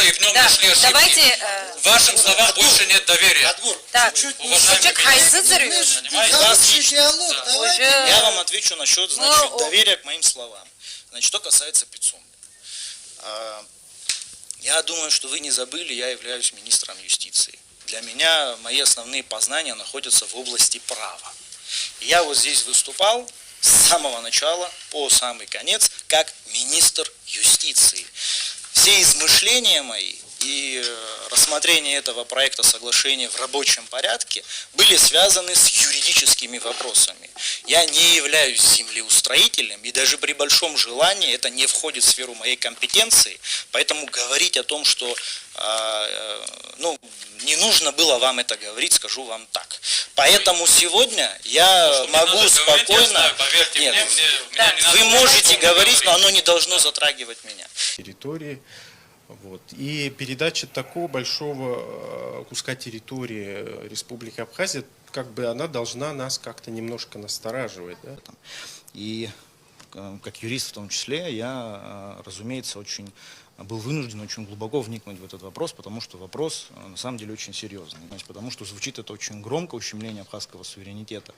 документа, и в нем Да, нашли ошибки. давайте... В ваших словах больше нет доверия. Так, Уважаемый Я вам отвечу насчет, значит, доверия к моим словам. Значит, что касается Пицунды. Я думаю, что вы не забыли, я являюсь министром юстиции. Для меня мои основные познания находятся в области права. Я вот здесь выступал с самого начала по самый конец как министр юстиции. Все измышления мои и рассмотрение этого проекта соглашения в рабочем порядке были связаны с юридическими вопросами. Я не являюсь землеустроителем, и даже при большом желании это не входит в сферу моей компетенции, поэтому говорить о том, что не нужно было вам это говорить, скажу вам так. Поэтому сегодня я могу спокойно... Нет, вы можете говорить, но оно не должно затрагивать меня. Территории. Вот. И передача такого большого куска территории Республики Абхазия, как бы она должна нас как-то немножко настораживать. Да? И как юрист в том числе, я, разумеется, был вынужден очень глубоко вникнуть в этот вопрос, потому что вопрос на самом деле очень серьезный. Потому что звучит это очень громко, ущемление абхазского суверенитета.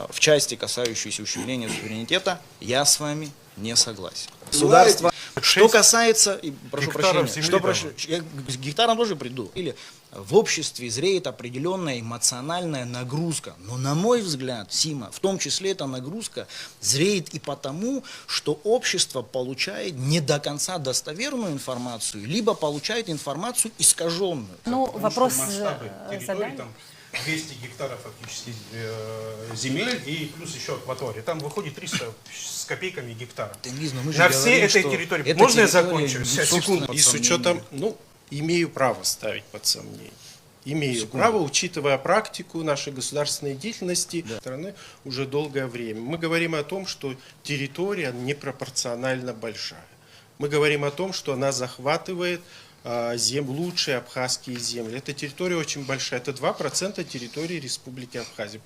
В части, кассающейся ущемления суверенитета, я с вами не согласен. Государство. Что касается, прошу прощения, я к гектарам тоже приду. Или в обществе зреет определенная эмоциональная нагрузка. Но на мой взгляд, Сима, в том числе эта нагрузка зреет и потому, что общество получает не до конца достоверную информацию, либо получает информацию искаженную. Ну, вопрос территории, там 200 гектаров фактически земель и плюс еще акватория. Там выходит 300 с копейками гектара. На всей этой территории. Можно я закончу? Секунду. И с учетом, имею право ставить под сомнение. Имею право, учитывая практику нашей государственной деятельности страны уже долгое время. Мы говорим о том, что территория непропорционально большая. Мы говорим о том, что она захватывает лучшие абхазские земли. Эта территория очень большая. Это 2% территории Республики Абхазия.